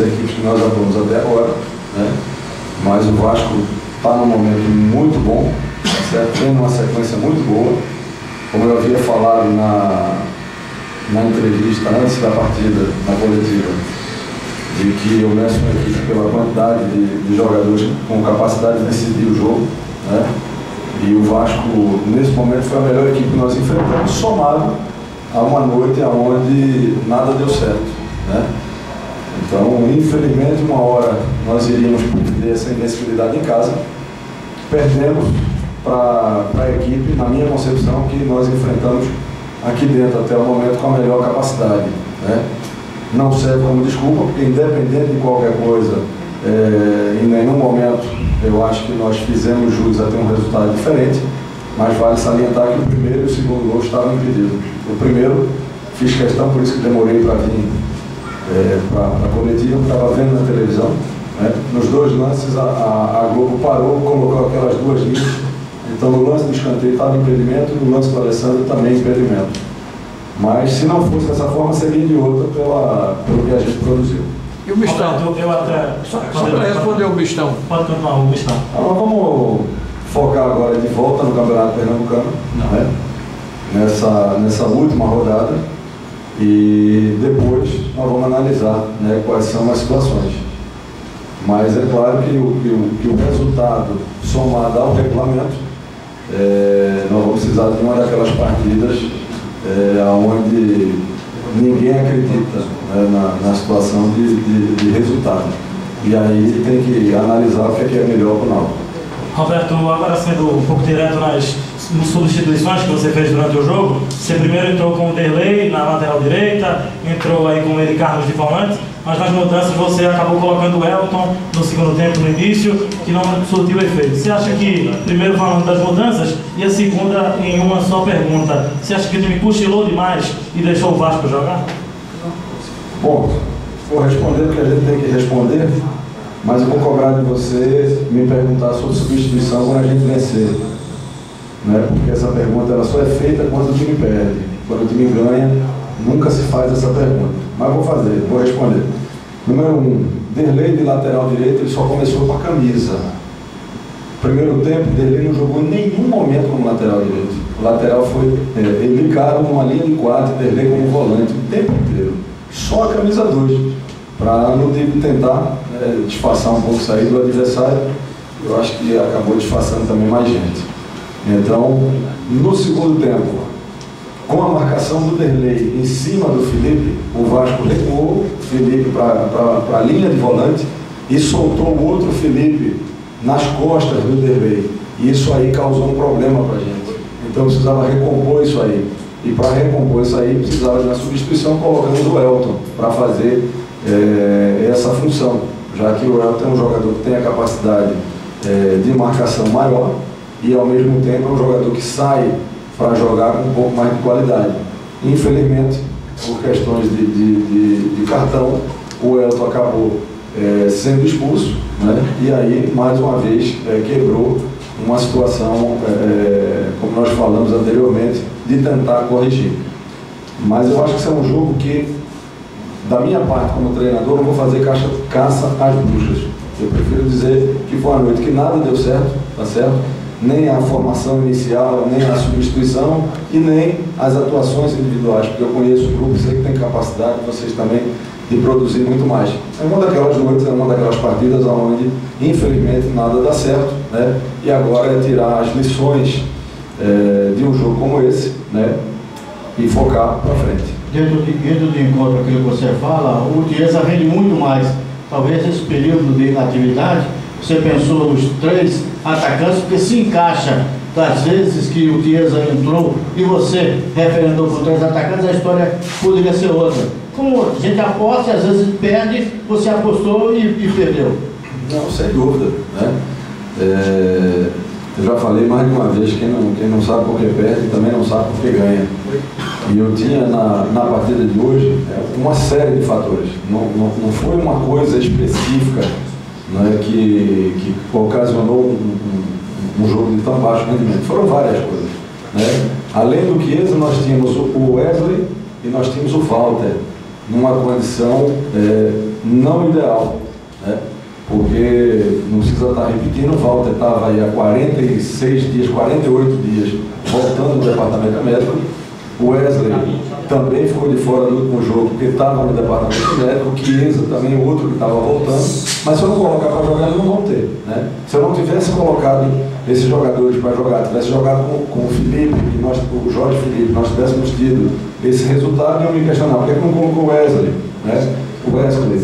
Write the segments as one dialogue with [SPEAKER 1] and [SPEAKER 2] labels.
[SPEAKER 1] equipes que nós atuamos até agora, né? Mas o Vasco está num momento muito bom, certo? Tem uma sequência muito boa. Como eu havia falado na entrevista antes da partida, na coletiva, de que eu meço uma equipe pela quantidade de jogadores com capacidade de decidir o jogo, né? E o Vasco, nesse momento, foi a melhor equipe que nós enfrentamos, somado a uma noite onde nada deu certo, né? Então, infelizmente, uma hora nós iríamos perder essa invencibilidade em casa. Perdemos para a equipe, na minha concepção, que nós enfrentamos aqui dentro até o momento com a melhor capacidade, né? Não serve como desculpa, porque independente de qualquer coisa, em nenhum momento eu acho que nós fizemos jus a ter um resultado diferente, mas vale salientar que o primeiro e o segundo gol estavam impedidos. O primeiro, fiz questão, por isso que demorei para vir para a coletiva, estava vendo na televisão, né? Nos dois lances a Globo parou, colocou aquelas duas linhas, então no lance do escanteio estava impedimento, no lance do Alessandro também impedimento. Mas se não fosse dessa forma, seria de outra pelo que a gente produziu.
[SPEAKER 2] E o Mistão? Só para responder o Mistão.
[SPEAKER 3] Pode continuar o Mistão.
[SPEAKER 1] Então, vamos focar agora de volta no Campeonato Pernambucano, né? Nessa última rodada, e depois nós vamos analisar, né, quais são as situações. Mas é claro que o resultado somado ao regulamento, nós vamos precisar de uma daquelas partidas onde ninguém acredita, né, na situação de resultado. E aí tem que analisar o que é melhor para o Náutico.
[SPEAKER 3] Roberto, agora sendo um pouco direto nas substituições que você fez durante o jogo, você primeiro entrou com o Derlei na lateral direita, entrou aí com o Eli Carlos de volante, mas nas mudanças você acabou colocando o Elton no segundo tempo, no início, que não surtiu efeito. Você acha que, primeiro falando das mudanças, e a segunda em uma só pergunta, você acha que o time cochilou demais e deixou o Vasco jogar?
[SPEAKER 1] Bom, vou responder o que a gente tem que responder, mas eu vou cobrar de você me perguntar sobre substituição quando a gente vencer, né? Porque essa pergunta ela só é feita quando o time perde. Quando o time ganha, nunca se faz essa pergunta. Mas vou responder. Número 1, Derlei de lateral direito, ele só começou com a camisa. Primeiro tempo, Derlei não jogou em nenhum momento como lateral direito. O lateral foi ele caro numa linha de 4, Derlei como volante o tempo inteiro. Só a camisa 2, para no time tentar disfarçar um pouco, sair do adversário. Eu acho que acabou disfarçando também mais gente. Então, no segundo tempo, com a marcação do Derlei em cima do Felipe, o Vasco recuou o Felipe para a linha de volante e soltou o outro Felipe nas costas do Derlei. E isso aí causou um problema para a gente. Então precisava recompor isso aí. E para recompor isso aí, precisava de uma substituição colocando o Elton para fazer essa função, já que o Elton é um jogador que tem a capacidade de marcação maior e ao mesmo tempo é um jogador que sai para jogar com um pouco mais de qualidade. Infelizmente, por questões de cartão, o Elton acabou sendo expulso, né? E aí, mais uma vez, quebrou uma situação, como nós falamos anteriormente, de tentar corrigir. Mas eu acho que isso é um jogo que, da minha parte como treinador, eu vou fazer caça às bruxas. Eu prefiro dizer que foi uma noite que nada deu certo, tá certo? Nem a formação inicial, nem a substituição e nem as atuações individuais, porque eu conheço o grupo, sei que tem capacidade, vocês também, de produzir muito mais. É uma daquelas noites, é uma daquelas partidas onde, infelizmente, nada dá certo, né? E agora é tirar as lições de um jogo como esse, né? E focar para frente.
[SPEAKER 4] Dentro de encontro aquilo que você fala, o Chiesa rende muito mais. Talvez nesse período de atividade, você pensou nos 3 atacantes, porque se encaixa das vezes que o Chiesa entrou e você referendou por 3 atacantes, a história poderia ser outra. Como a gente aposta e às vezes perde, você apostou e perdeu.
[SPEAKER 1] Não, sem dúvida, né? Eu já falei mais de uma vez, quem não sabe por que perde também não sabe por que ganha. E eu tinha na partida de hoje uma série de fatores. Não foi uma coisa específica, né, que ocasionou um jogo de tão baixo rendimento. Foram várias coisas, né? Além do Chiesa, nós tínhamos o Wesley e nós tínhamos o Walter. numa condição não ideal, né? Porque não precisa estar repetindo, o Walter estava aí há 46 dias, 48 dias voltando do departamento médico. O Wesley também ficou de fora do último jogo porque estava no departamento médico. O Chiesa também, outro que estava voltando. Mas se eu não colocar para jogar, eles não vão ter, né? Se eu não tivesse colocado esses jogadores para jogar, tivesse jogado com o Felipe, o Jorge Felipe, nós tivéssemos tido esse resultado, eu me questionar, por que não colocou o Wesley, né? O Wesley,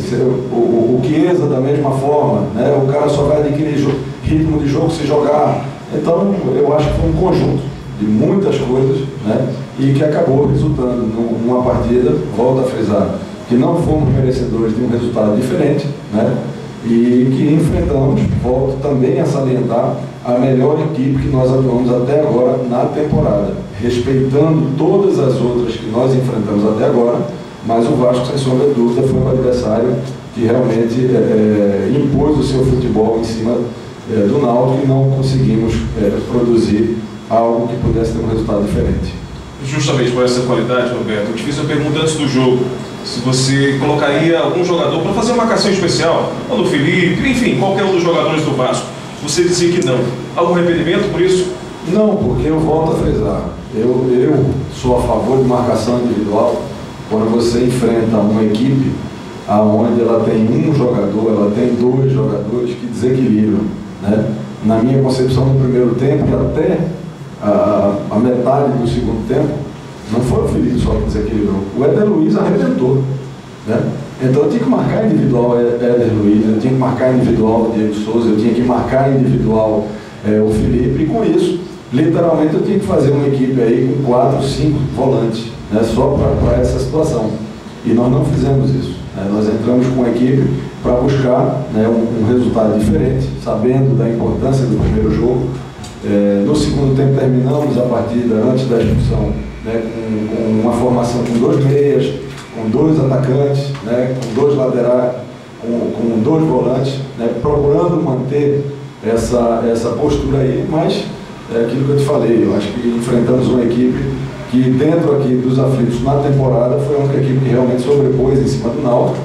[SPEAKER 1] o Chiesa da mesma forma, né? O cara só vai adquirir ritmo de jogo se jogar. Então, eu acho que foi um conjunto de muitas coisas, né? E que acabou resultando numa partida, volto a frisar, que não fomos merecedores de um resultado diferente, né? E que enfrentamos, volto também a salientar, a melhor equipe que nós atuamos até agora na temporada, respeitando todas as outras que nós enfrentamos até agora, mas o Vasco, sem sombra de dúvida, foi um adversário que realmente impôs o seu futebol em cima do Náutico e não conseguimos produzir algo que pudesse ter um resultado diferente.
[SPEAKER 5] Justamente por essa qualidade, Roberto, eu te fiz a pergunta antes do jogo, se você colocaria algum jogador para fazer uma marcação especial, ou do Felipe, enfim, qualquer um dos jogadores do Vasco. Você dizia que não. Algum arrependimento por isso?
[SPEAKER 1] Não, porque eu volto a frisar, eu sou a favor de marcação individual quando você enfrenta uma equipe onde ela tem um jogador, ela tem dois jogadores que desequilibram, né? Na minha concepção, no primeiro tempo e até a metade do segundo tempo, não foi o Felipe só que desequilibrou, o Éder Luiz arrebentou, né? Então eu tinha que marcar individual Éder Luiz, eu tinha que marcar individual Diego Souza, eu tinha que marcar individual o Felipe, e com isso, literalmente eu tinha que fazer uma equipe aí com 4, 5 volantes, né? Só para essa situação. E nós não fizemos isso, né? Nós entramos com a equipe para buscar, né, um resultado diferente, sabendo da importância do primeiro jogo. No segundo tempo terminamos a partida antes da expulsão, né, com uma formação com 2 meias, com 2 atacantes, né, com 2 laterais, com 2 volantes, né, procurando manter essa postura aí, mas é aquilo que eu te falei, eu acho que enfrentamos uma equipe que dentro aqui dos aflitos na temporada foi a única equipe que realmente sobrepôs em cima do Náutico.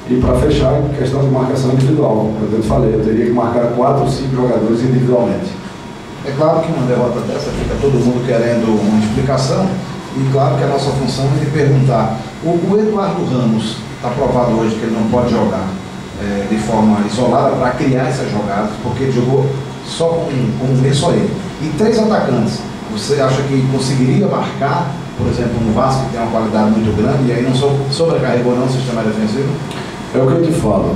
[SPEAKER 1] E para fechar, em questão de marcação individual, como eu te falei, eu teria que marcar 4 ou 5 jogadores individualmente.
[SPEAKER 6] É claro que uma derrota dessa fica todo mundo querendo uma explicação, e claro que a nossa função é de perguntar. O Eduardo Ramos está provado hoje que ele não pode jogar de forma isolada para criar essas jogadas, porque ele jogou só com um mês só ele. E 3 atacantes, você acha que conseguiria marcar, por exemplo, no Vasco, que tem uma qualidade muito grande, e aí não sobrecarregou não o sistema defensivo?
[SPEAKER 1] É o que eu te falo,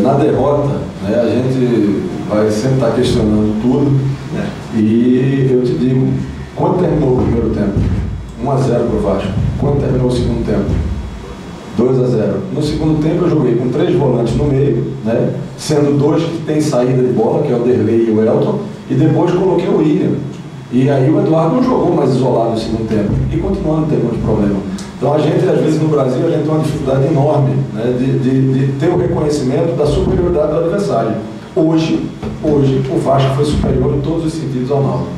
[SPEAKER 1] na derrota, né, a gente vai sempre estar questionando tudo, né? E eu te digo, quando terminou o primeiro tempo? 1-0 para o Vasco. Quando terminou o segundo tempo? 2-0. No segundo tempo eu joguei com 3 volantes no meio, né, sendo 2 que tem saída de bola, que é o Derlei e o Elton, e depois coloquei o William. E aí o Eduardo não jogou mais isolado no segundo tempo, e continuando tendo muito problema. Então a gente, às vezes no Brasil, a gente tem uma dificuldade enorme, né, de ter o reconhecimento da superioridade do adversário. Hoje o Vasco foi superior em todos os sentidos ao Náutico.